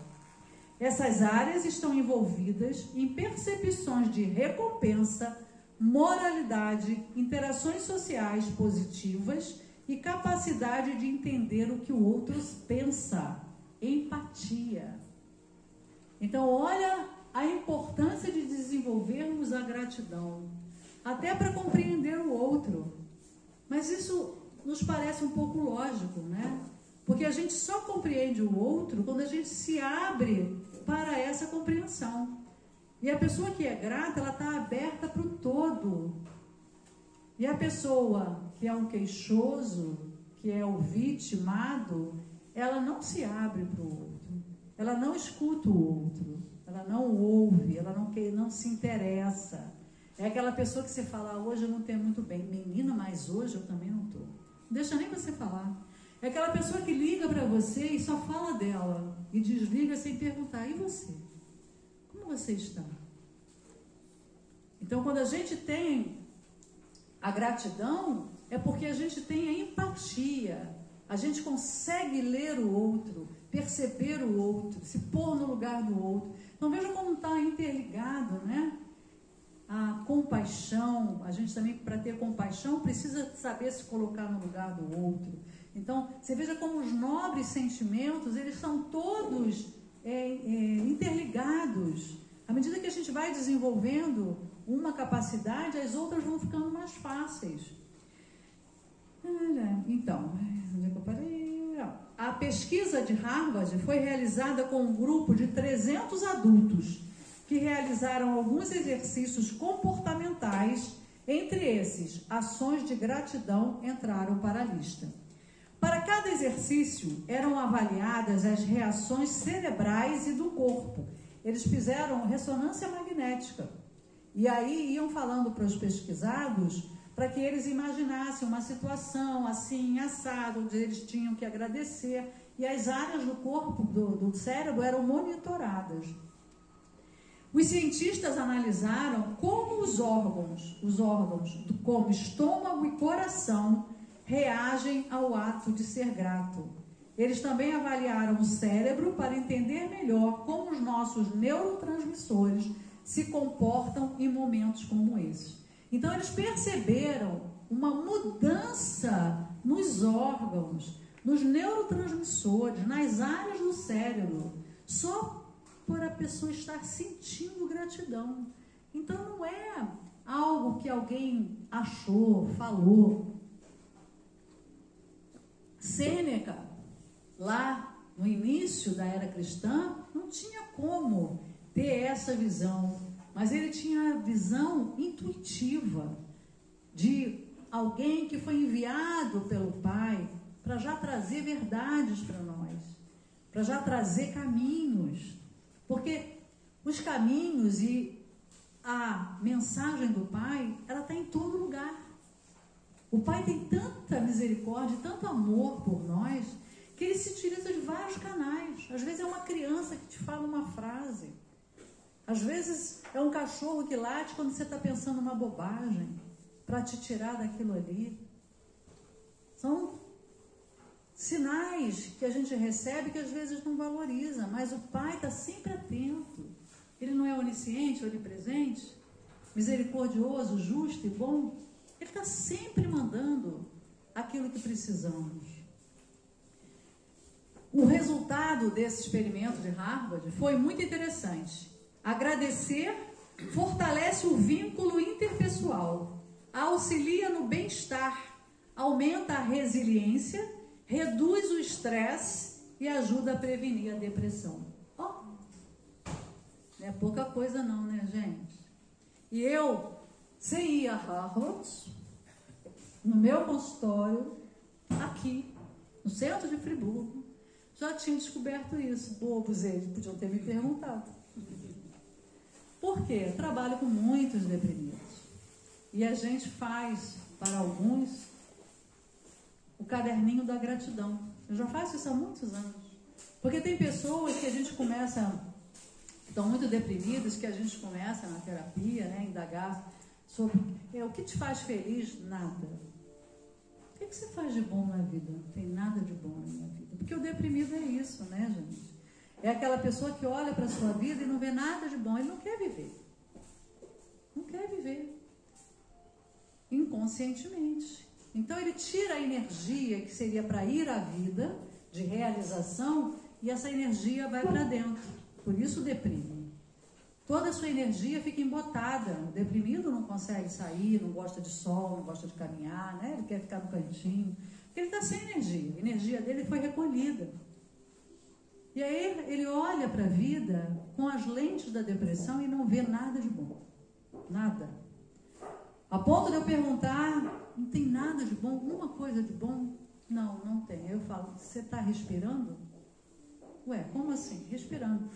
Essas áreas estão envolvidas em percepções de recompensa, moralidade, interações sociais positivas e capacidade de entender o que o outro pensa, empatia. Então, olha a importância de desenvolvermos a gratidão, até para compreender o outro. Mas isso nos parece um pouco lógico, né? Porque a gente só compreende o outro quando a gente se abre para essa compreensão. E a pessoa que é grata, ela está aberta para o todo. E a pessoa que é um queixoso, que é o vitimado, ela não se abre para o outro. Ela não escuta o outro. Ela não ouve, ela não se interessa. É aquela pessoa que você fala, hoje eu não tenho muito bem. Menina, mas hoje eu também não estou. Não deixa nem você falar. É aquela pessoa que liga para você e só fala dela. E desliga sem perguntar, e você? Como você está? Então, quando a gente tem a gratidão, é porque a gente tem a empatia. A gente consegue ler o outro, perceber o outro, se pôr no lugar do outro. Então, veja como está interligado, né? A compaixão. A gente também, para ter compaixão, precisa saber se colocar no lugar do outro. Então, você veja como os nobres sentimentos, eles são todos interligados. À medida que a gente vai desenvolvendo uma capacidade, as outras vão ficando mais fáceis. Então, onde é que eu parei? A pesquisa de Harvard foi realizada com um grupo de 300 adultos que realizaram alguns exercícios comportamentais. Entre esses, ações de gratidão entraram para a lista. Para cada exercício, eram avaliadas as reações cerebrais e do corpo. Eles fizeram ressonância magnética. E aí iam falando para os pesquisados para que eles imaginassem uma situação assim, assado, onde eles tinham que agradecer. E as áreas do corpo, do cérebro, eram monitoradas. Os cientistas analisaram como os órgãos como estômago e coração, reagem ao ato de ser grato. Eles também avaliaram o cérebro para entender melhor como os nossos neurotransmissores se comportam em momentos como esse. Então, eles perceberam uma mudança nos órgãos, nos neurotransmissores, nas áreas do cérebro, só por a pessoa estar sentindo gratidão. Então, não é algo que alguém achou, falou. Sêneca, lá no início da era cristã, não tinha como ter essa visão, mas ele tinha a visão intuitiva de alguém que foi enviado pelo Pai para já trazer verdades para nós, para já trazer caminhos, porque os caminhos e a mensagem do Pai, ela está em todo lugar. O Pai tem tanta misericórdia, tanto amor por nós, que Ele se utiliza de vários canais. Às vezes é uma criança que te fala uma frase. Às vezes é um cachorro que late quando você está pensando uma bobagem, para te tirar daquilo ali. São sinais que a gente recebe que às vezes não valoriza, mas o Pai está sempre atento. Ele não é onisciente, onipresente, misericordioso, justo e bom. Ele está sempre mandando aquilo que precisamos. O resultado desse experimento de Harvard foi muito interessante. Agradecer fortalece o vínculo interpessoal, auxilia no bem-estar, aumenta a resiliência, reduz o estresse e ajuda a prevenir a depressão. Não é pouca coisa não, né, gente? E eu, sem ir a Harvard, no meu consultório, aqui, no centro de Friburgo, já tinha descoberto isso. Bobos eles, podiam ter me perguntado. Por quê? Eu trabalho com muitos deprimidos. E a gente faz, para alguns, o caderninho da gratidão. Eu já faço isso há muitos anos. Porque tem pessoas que a gente começa, que estão muito deprimidas, que a gente começa na terapia, né, indagar sobre o que te faz feliz? Nada. O que você faz de bom na vida? Não tem nada de bom na minha vida. Porque o deprimido é isso, né, gente? É aquela pessoa que olha para a sua vida e não vê nada de bom. Ele não quer viver. Não quer viver. Inconscientemente. Então ele tira a energia que seria para ir à vida, de realização, e essa energia vai para dentro. Por isso deprime. Toda a sua energia fica embotada. O deprimido não consegue sair, não gosta de sol, não gosta de caminhar, né? Ele quer ficar no cantinho. Porque ele está sem energia. A energia dele foi recolhida. E aí ele olha para a vida com as lentes da depressão e não vê nada de bom. Nada. A ponto de eu perguntar, não tem nada de bom? Alguma coisa de bom? Não, não tem. Eu falo, você está respirando? Ué, como assim? Respirando.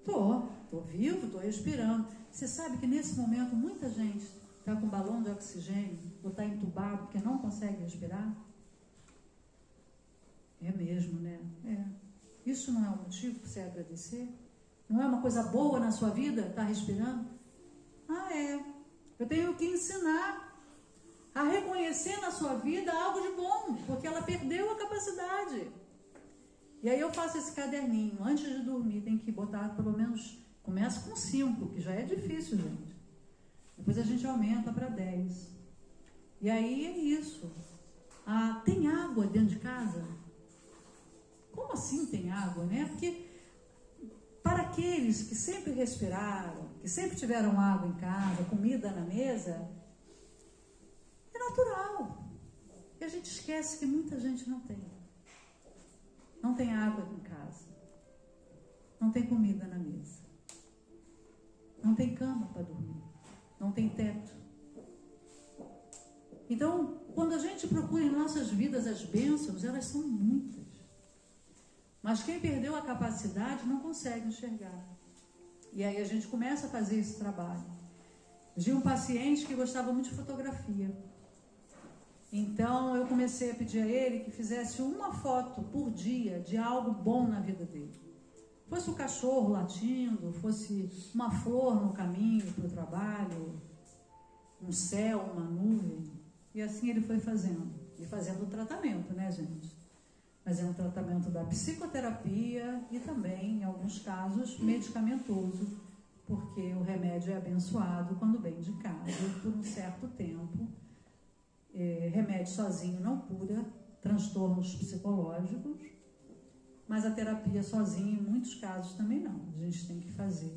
Tô estou vivo, estou respirando. Você sabe que nesse momento muita gente está com balão de oxigênio ou está entubado porque não consegue respirar? É mesmo, né? É. Isso não é um motivo para você agradecer? Não é uma coisa boa na sua vida estar respirando? Ah, é. Eu tenho que ensinar a reconhecer na sua vida algo de bom, porque ela perdeu a capacidade. E aí eu faço esse caderninho. Antes de dormir tem que botar pelo menos... Começa com 5, que já é difícil, gente. Depois a gente aumenta para 10. E aí é isso. Ah, tem água dentro de casa? Como assim tem água, né? Porque para aqueles que sempre respiraram, que sempre tiveram água em casa, comida na mesa, é natural. E a gente esquece que muita gente não tem. Não tem água em casa. Não tem comida na mesa. Não tem cama para dormir. Não tem teto. Então, quando a gente procura em nossas vidas as bênçãos, elas são muitas. Mas quem perdeu a capacidade não consegue enxergar. E aí a gente começa a fazer esse trabalho. De um paciente que gostava muito de fotografia. Então eu comecei a pedir a ele que fizesse uma foto por dia de algo bom na vida dele. Fosse o cachorro latindo, fosse uma flor no caminho para o trabalho, um céu, uma nuvem. E assim ele foi fazendo. E fazendo o tratamento, né, gente? Mas é um tratamento da psicoterapia e também, em alguns casos, medicamentoso, porque o remédio é abençoado quando vem de casa por um certo tempo. Remédio sozinho não cura transtornos psicológicos, mas a terapia sozinha, em muitos casos, também não. A gente tem que fazer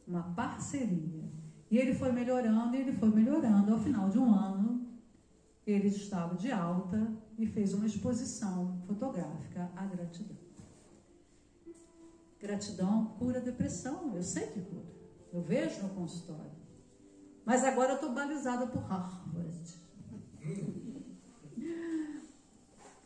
uma parceria. E ele foi melhorando, e ele foi melhorando. Ao final de um ano, ele estava de alta e fez uma exposição fotográfica à gratidão. Gratidão cura depressão, eu sei que cura. Eu vejo no consultório. Mas agora eu estou balizada por Harvard.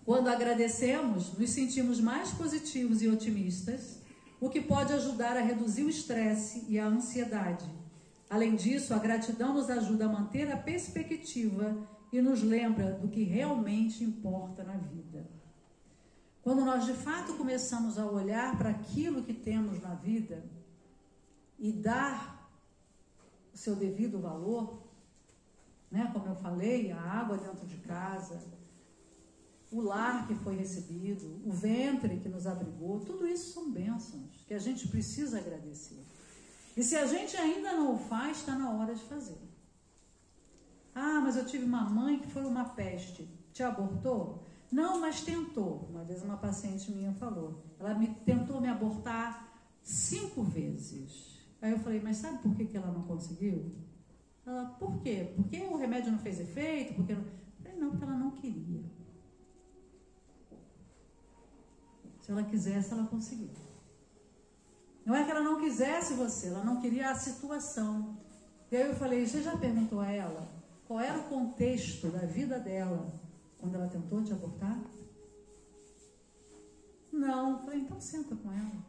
Quando agradecemos, nos sentimos mais positivos e otimistas, o que pode ajudar a reduzir o estresse e a ansiedade. Além disso, a gratidão nos ajuda a manter a perspectiva e nos lembra do que realmente importa na vida. Quando nós de fato começamos a olhar para aquilo que temos na vida e dar o seu devido valor, né? Como eu falei, a água dentro de casa, o lar que foi recebido, o ventre que nos abrigou, tudo isso são bênçãos que a gente precisa agradecer. E se a gente ainda não o faz, está na hora de fazer. Ah, mas eu tive uma mãe que foi uma peste. Te abortou? Não, mas tentou. Uma vez uma paciente minha falou. Ela tentou me abortar 5 vezes. Aí eu falei, mas sabe por que ela não conseguiu? Ela, por quê? Porque o remédio não fez efeito? Porque não... Eu falei, não, porque ela não queria. Se ela quisesse, ela conseguia. Não é que ela não quisesse você, ela não queria a situação. E aí eu falei, você já perguntou a ela qual era o contexto da vida dela quando ela tentou te abortar? Não. Eu falei, então senta com ela.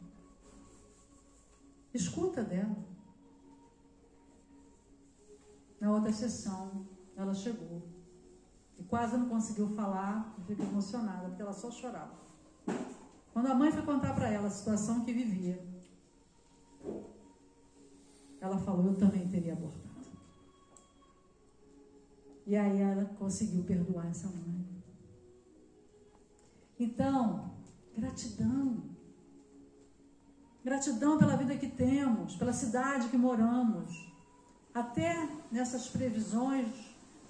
Escuta dela. Na outra sessão, ela chegou. E quase não conseguiu falar, eu fiquei emocionada, porque ela só chorava. Quando a mãe foi contar para ela a situação que vivia, ela falou, eu também teria abortado. E aí ela conseguiu perdoar essa mãe. Então, gratidão. Gratidão pela vida que temos, pela cidade que moramos. Até nessas previsões,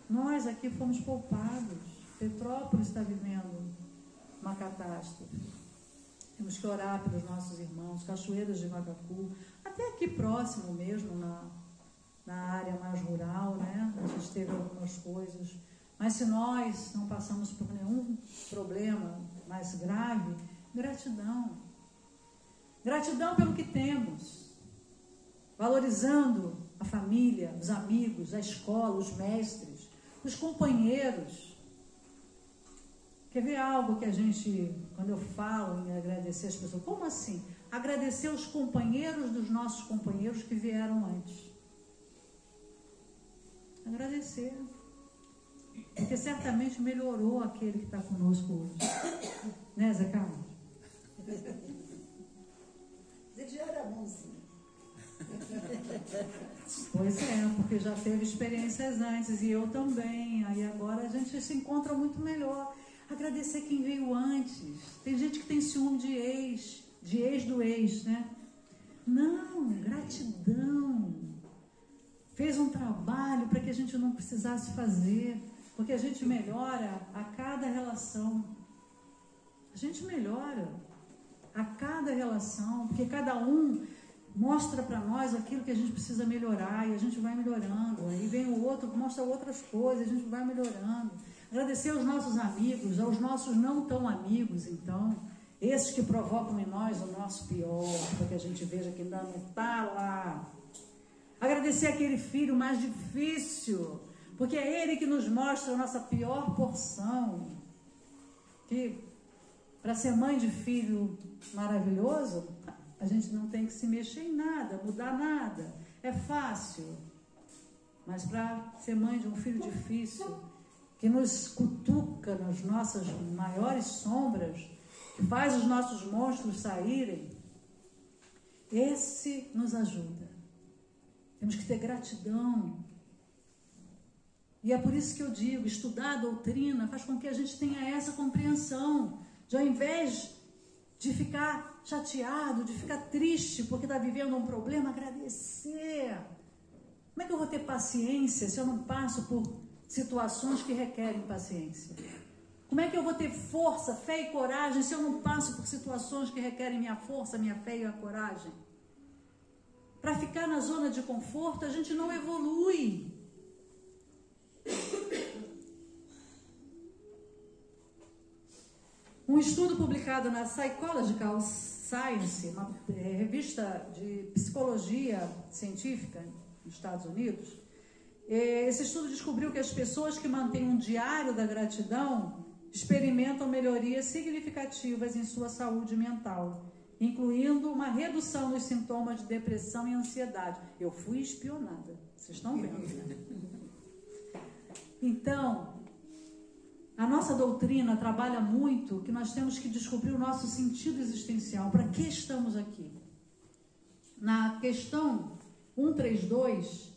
nós aqui fomos poupados. Petrópolis está vivendo uma catástrofe. Temos que orar pelos nossos irmãos, Cachoeiras de Macacu, até aqui próximo mesmo, na área mais rural, né? A gente teve algumas coisas. Mas se nós não passamos por nenhum problema mais grave, gratidão. Gratidão pelo que temos. Valorizando a família, os amigos, a escola, os mestres, os companheiros. Quer ver algo que a gente, quando eu falo em agradecer as pessoas, como assim? agradecer os companheiros dos nossos companheiros que vieram antes. Agradecer. Porque certamente melhorou aquele que está conosco hoje. Né, Zé Carlos? Ele já era bonzinho. Pois é, porque já teve experiências antes, e eu também. Aí agora a gente se encontra muito melhor. Agradecer quem veio antes. Tem gente que tem ciúme de ex do ex, né? Não, gratidão. Fez um trabalho para que a gente não precisasse fazer, porque a gente melhora a cada relação. A gente melhora a cada relação, porque cada um mostra para nós aquilo que a gente precisa melhorar, e a gente vai melhorando. Aí vem o outro, mostra outras coisas, a gente vai melhorando. Agradecer aos nossos amigos, aos nossos não tão amigos, então, esses que provocam em nós o nosso pior, para que a gente veja que ainda não está lá. Agradecer aquele filho mais difícil, porque é ele que nos mostra a nossa pior porção. Que para ser mãe de filho maravilhoso, a gente não tem que se mexer em nada, mudar nada. É fácil. Mas para ser mãe de um filho difícil, que nos cutuca nas nossas maiores sombras, que faz os nossos monstros saírem, esse nos ajuda. Temos que ter gratidão. E é por isso que eu digo, estudar a doutrina faz com que a gente tenha essa compreensão, de ao invés de ficar chateado, de ficar triste porque está vivendo um problema, agradecer. Como é que eu vou ter paciência se eu não passo por situações que requerem paciência? Como é que eu vou ter força, fé e coragem se eu não passo por situações que requerem minha força, minha fé e a coragem? Para ficar na zona de conforto, a gente não evolui. Um estudo publicado na Psychological Science, uma revista de psicologia científica nos Estados Unidos, esse estudo descobriu que as pessoas que mantêm um diário da gratidão experimentam melhorias significativas em sua saúde mental, incluindo uma redução dos sintomas de depressão e ansiedade. Eu fui espionada, vocês estão vendo, né? Então, a nossa doutrina trabalha muito que nós temos que descobrir o nosso sentido existencial. Para que estamos aqui? Na questão 132,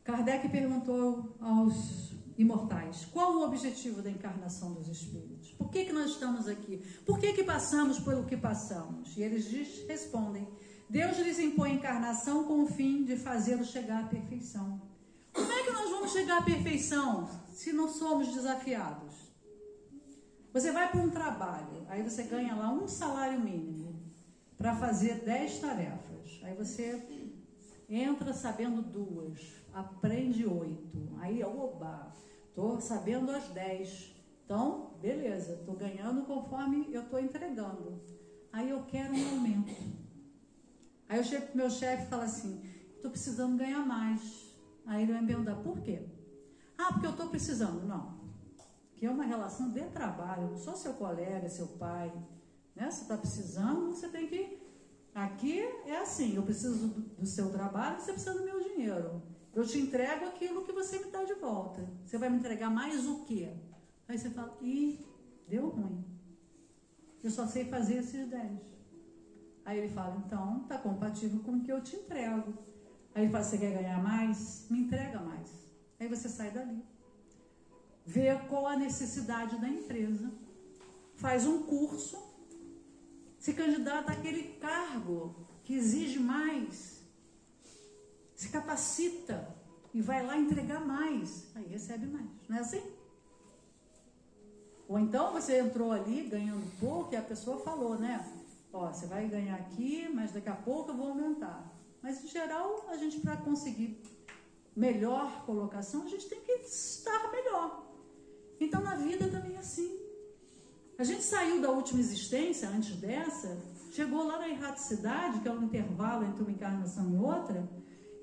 Kardec perguntou aos imortais: qual o objetivo da encarnação dos espíritos? Por que nós estamos aqui? Por que passamos pelo que passamos? E eles respondem: Deus lhes impõe a encarnação com o fim de fazê-los chegar à perfeição. Como é que nós vamos chegar à perfeição se não somos desafiados? Você vai para um trabalho, aí você ganha lá um salário mínimo para fazer 10 tarefas. Aí você entra sabendo 2, aprende 8. Aí, oba, estou sabendo as 10. Então, beleza, estou ganhando conforme eu estou entregando. Aí eu quero um aumento. Aí eu chego para o meu chefe e falo assim: estou precisando ganhar mais. Aí ele vai me perguntar: por quê? Ah, porque eu estou precisando. Não. Que é uma relação de trabalho. Eu não sou seu colega, seu pai. Né? Você está precisando, você tem que... Aqui é assim, eu preciso do seu trabalho, você precisa do meu dinheiro. Eu te entrego aquilo que você me dá de volta. Você vai me entregar mais o quê? Aí você fala: ih, deu ruim. Eu só sei fazer esses 10. Aí ele fala: então, está compatível com o que eu te entrego. Aí ele fala: você quer ganhar mais? Me entrega mais. Aí você sai dali. Vê qual a necessidade da empresa. Faz um curso. Se candidata àquele cargo que exige mais. Se capacita e vai lá entregar mais. Aí recebe mais. Não é assim? Ou então você entrou ali ganhando pouco e a pessoa falou, né? Ó, você vai ganhar aqui, mas daqui a pouco eu vou aumentar. Mas em geral, a gente, para conseguir melhor colocação, a gente tem que estar melhor. Então na vida também é assim. A gente saiu da última existência, antes dessa, chegou lá na erraticidade, que é um intervalo entre uma encarnação e outra,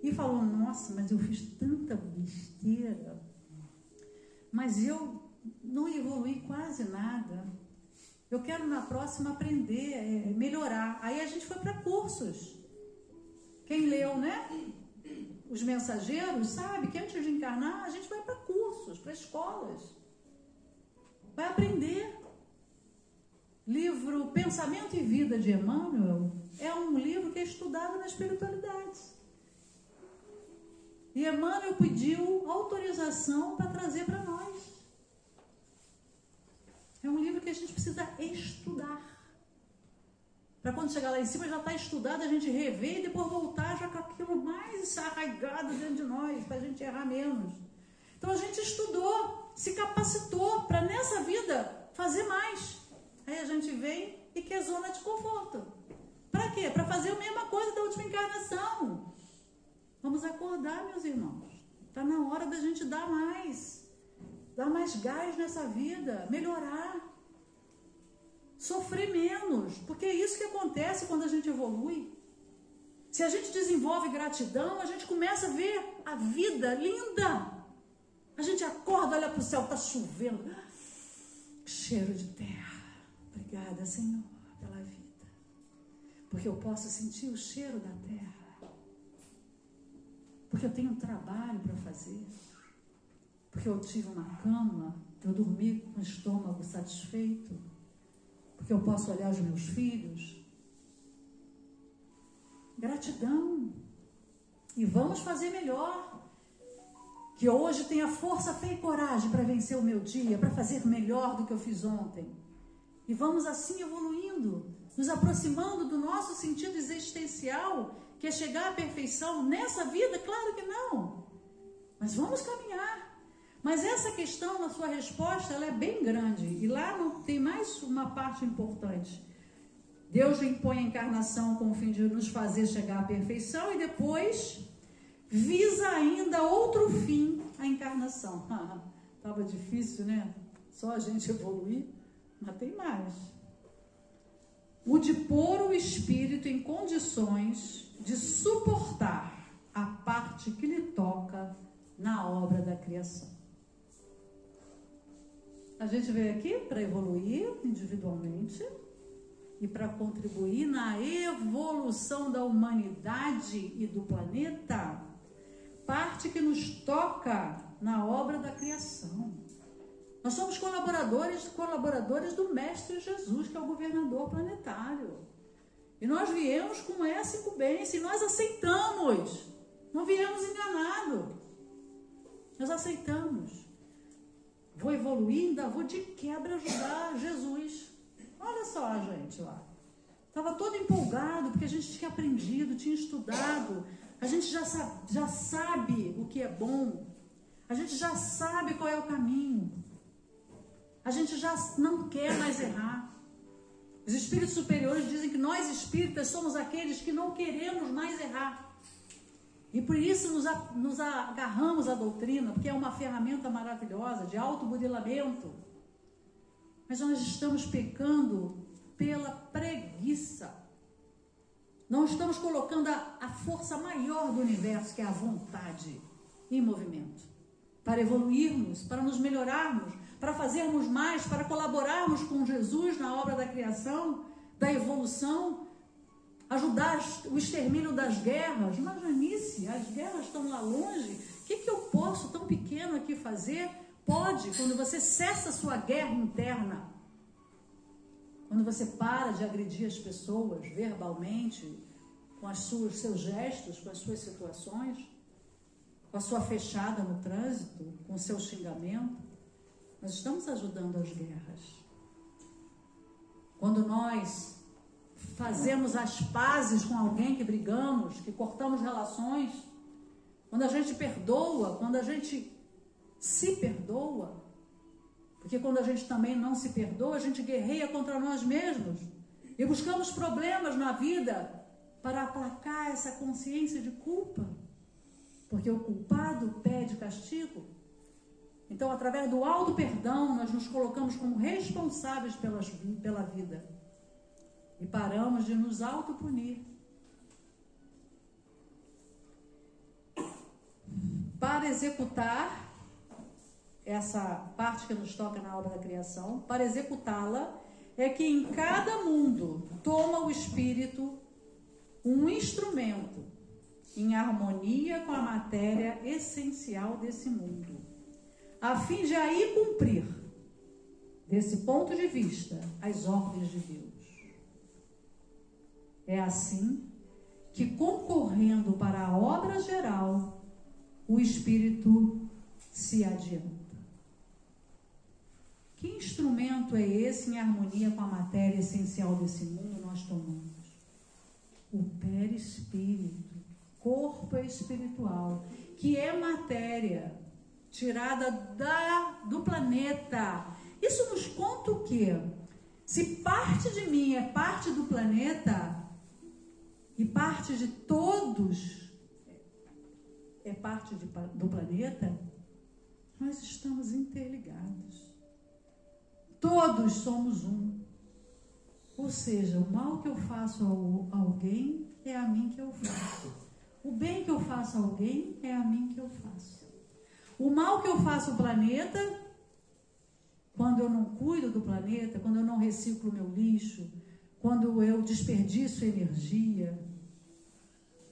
e falou: nossa, mas eu fiz tanta besteira, mas eu não evoluí quase nada. Eu quero na próxima aprender, melhorar. Aí a gente foi para cursos. Quem leu, né? Os Mensageiros, sabe que antes de encarnar, a gente vai para cursos, para escolas. Vai aprender. Livro Pensamento e Vida de Emmanuel é um livro que é estudado na espiritualidade. E Emmanuel pediu autorização para trazer para nós. É um livro que a gente precisa estudar. Para quando chegar lá em cima já está estudado, a gente rever e depois voltar já com aquilo mais arraigado dentro de nós, para a gente errar menos. Então a gente estudou, se capacitou para nessa vida fazer mais. Aí a gente vem e quer zona de conforto. Para quê? Para fazer a mesma coisa da última encarnação. Vamos acordar, meus irmãos. Está na hora da gente dar mais gás nessa vida, melhorar. Sofrer menos, porque é isso que acontece quando a gente evolui. Se a gente desenvolve gratidão, a gente começa a ver a vida linda. A gente acorda, olha para o céu, está chovendo. Cheiro de terra. Obrigada, Senhor, pela vida. Porque eu posso sentir o cheiro da terra. Porque eu tenho um trabalho para fazer. Porque eu tive uma cama, eu dormi com o estômago satisfeito. Porque eu posso olhar os meus filhos. Gratidão. E vamos fazer melhor. Que hoje tenha força, fé e coragem para vencer o meu dia, para fazer melhor do que eu fiz ontem. E vamos assim evoluindo, nos aproximando do nosso sentido existencial, que é chegar à perfeição nessa vida? Claro que não. Mas vamos caminhar. Mas essa questão, na sua resposta, ela é bem grande. E lá tem mais uma parte importante. Deus impõe a encarnação com o fim de nos fazer chegar à perfeição e depois visa ainda outro fim, a encarnação. Estava difícil, né? Só a gente evoluir, mas tem mais. O de pôr o espírito em condições de suportar a parte que lhe toca na obra da criação. A gente veio aqui para evoluir individualmente e para contribuir na evolução da humanidade e do planeta, parte que nos toca na obra da criação. Nós somos colaboradores do Mestre Jesus, que é o governador planetário. E nós viemos com essa incumbência e nós aceitamos. Não viemos enganados. Nós aceitamos. Vou evoluir, ainda vou de quebra ajudar Jesus. Olha só a gente lá. Estava todo empolgado, porque a gente tinha aprendido, tinha estudado. A gente já sabe o que é bom. A gente já sabe qual é o caminho. A gente já não quer mais errar. Os espíritos superiores dizem que nós espíritas somos aqueles que não queremos mais errar. E por isso nos agarramos à doutrina, porque é uma ferramenta maravilhosa de autoburilamento. Mas nós estamos pecando pela preguiça. Não estamos colocando a força maior do universo, que é a vontade, em movimento. Para evoluirmos, para nos melhorarmos, para fazermos mais, para colaborarmos com Jesus na obra da criação, da evolução, ajudar o extermínio das guerras. Imagine-se, as guerras estão lá longe. O que eu posso, tão pequeno aqui, fazer? Pode, quando você cessa a sua guerra interna, quando você para de agredir as pessoas verbalmente, com seus gestos, com as suas situações, com a sua fechada no trânsito, com o seu xingamento, nós estamos ajudando as guerras. Quando nós fazemos as pazes com alguém que brigamos, que cortamos relações, quando a gente perdoa, quando a gente se perdoa, porque quando a gente também não se perdoa, a gente guerreia contra nós mesmos e buscamos problemas na vida para aplacar essa consciência de culpa, porque o culpado pede castigo. Então, através do auto-perdão, nós nos colocamos como responsáveis pela vida e paramos de nos autopunir. Para executar essa parte que nos toca na obra da criação, para executá-la, é que em cada mundo toma o Espírito um instrumento em harmonia com a matéria essencial desse mundo, a fim de aí cumprir, desse ponto de vista, as ordens de Deus. É assim que, concorrendo para a obra geral, o Espírito se adianta. Que instrumento é esse em harmonia com a matéria essencial desse mundo nós tomamos? O perispírito, corpo espiritual, que é matéria tirada do planeta. Isso nos conta o quê? Se parte de mim é parte do planeta e parte de todos é parte do planeta, nós estamos interligados. Todos somos um. Ou seja, o mal que eu faço a alguém é a mim que eu faço. O bem que eu faço a alguém é a mim que eu faço. O mal que eu faço ao planeta, quando eu não cuido do planeta, quando eu não reciclo o meu lixo, quando eu desperdiço energia,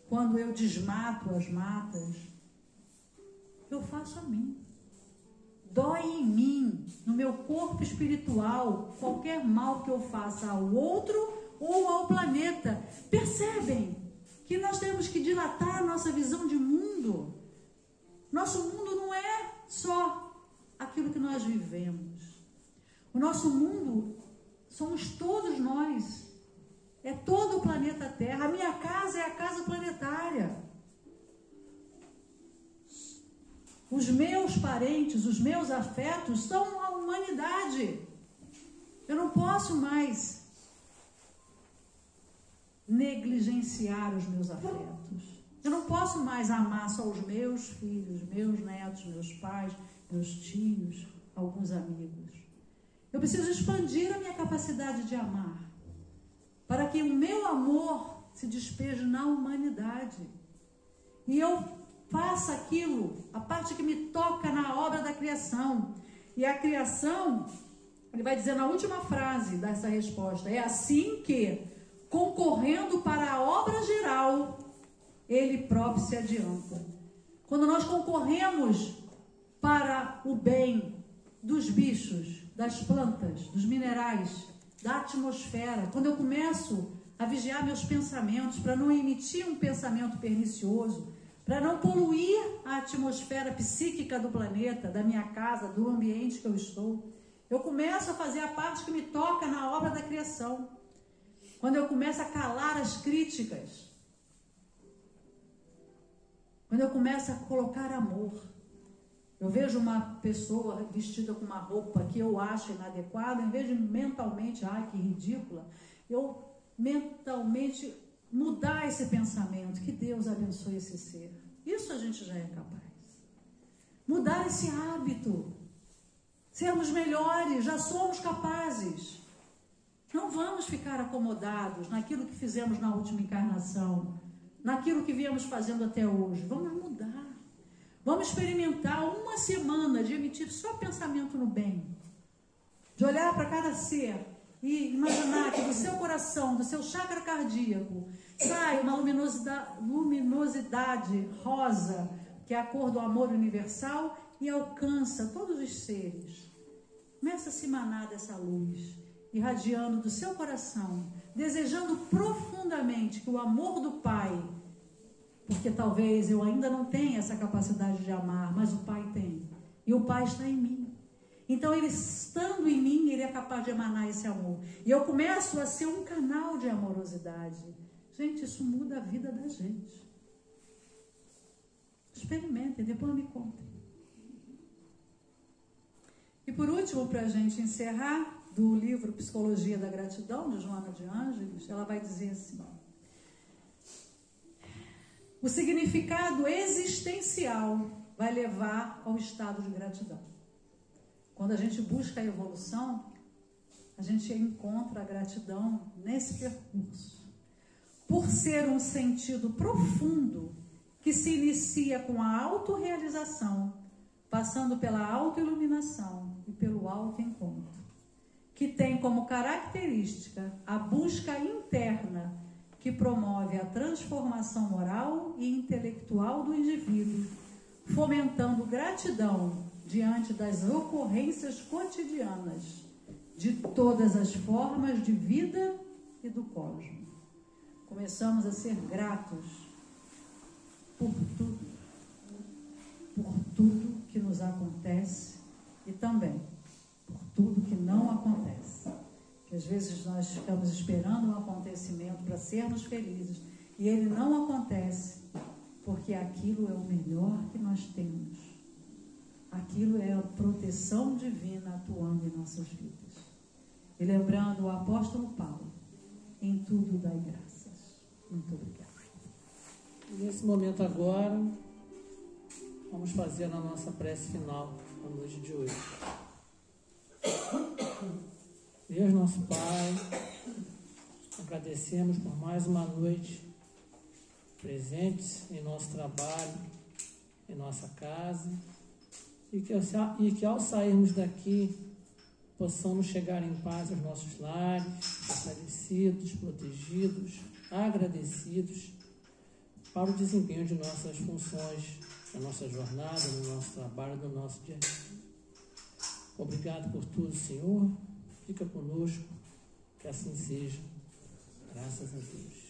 quando eu desmato as matas, eu faço a mim. Dói em mim, no meu corpo espiritual, qualquer mal que eu faça ao outro ou ao planeta. Percebem que nós temos que dilatar a nossa visão de mundo? Nosso mundo não é só aquilo que nós vivemos. O nosso mundo somos todos nós. É todo o planeta Terra. A minha casa é a casa planetária. Os meus parentes, os meus afetos são a humanidade. Eu não posso mais negligenciar os meus afetos. Eu não posso mais amar só os meus filhos, meus netos, meus pais, meus tios, alguns amigos. Eu preciso expandir a minha capacidade de amar, para que o meu amor se despeje na humanidade. E eu faça aquilo, a parte que me toca na obra da criação. E a criação, ele vai dizer na última frase dessa resposta, é assim que, concorrendo para a obra geral, ele próprio se adianta. Quando nós concorremos para o bem dos bichos, das plantas, dos minerais, da atmosfera, quando eu começo a vigiar meus pensamentos para não emitir um pensamento pernicioso, para não poluir a atmosfera psíquica do planeta, da minha casa, do ambiente que eu estou, eu começo a fazer a parte que me toca na obra da criação. Quando eu começo a calar as críticas, quando eu começo a colocar amor. Eu vejo uma pessoa vestida com uma roupa que eu acho inadequada, em vez de mentalmente, ai que ridícula, eu mentalmente mudar esse pensamento, que Deus abençoe esse ser. Isso a gente já é capaz. Mudar esse hábito, sermos melhores, já somos capazes. Não vamos ficar acomodados naquilo que fizemos na última encarnação, naquilo que viemos fazendo até hoje. Vamos mudar. Vamos experimentar uma semana de emitir só pensamento no bem, de olhar para cada ser e imaginar que do seu coração, do seu chakra cardíaco, sai uma luminosidade rosa, que é a cor do amor universal, e alcança todos os seres. Começa a se emanar dessa luz, irradiando do seu coração, desejando profundamente que o amor do Pai, porque talvez eu ainda não tenha essa capacidade de amar, mas o Pai tem, e o Pai está em mim. Então, ele estando em mim, ele é capaz de emanar esse amor. E eu começo a ser um canal de amorosidade. Gente, isso muda a vida da gente. Experimentem, depois me contem. E por último, para a gente encerrar, do livro Psicologia da Gratidão, de Joana de Ângeles, ela vai dizer assim: o significado existencial vai levar ao estado de gratidão. Quando a gente busca a evolução, a gente encontra a gratidão nesse percurso. Por ser um sentido profundo que se inicia com a autorrealização, passando pela autoiluminação e pelo autoencontro, que tem como característica a busca interna que promove a transformação moral e intelectual do indivíduo, fomentando gratidão diante das ocorrências cotidianas de todas as formas de vida e do cosmos. Começamos a ser gratos por tudo que nos acontece e também por tudo que não acontece. Que às vezes nós ficamos esperando um acontecimento para sermos felizes e ele não acontece porque aquilo é o melhor que nós temos. Aquilo é a proteção divina atuando em nossas vidas. E lembrando o apóstolo Paulo, em tudo dai graças. Muito obrigada. Nesse momento agora, vamos fazer a nossa prece final na noite de hoje. Deus nosso Pai, agradecemos por mais uma noite presentes em nosso trabalho, em nossa casa, e que ao sairmos daqui possamos chegar em paz aos nossos lares, fortalecidos, protegidos, agradecidos para o desempenho de nossas funções, na nossa jornada, no nosso trabalho, no nosso dia a dia. Obrigado por tudo, Senhor. Fica conosco, que assim seja. Graças a Deus.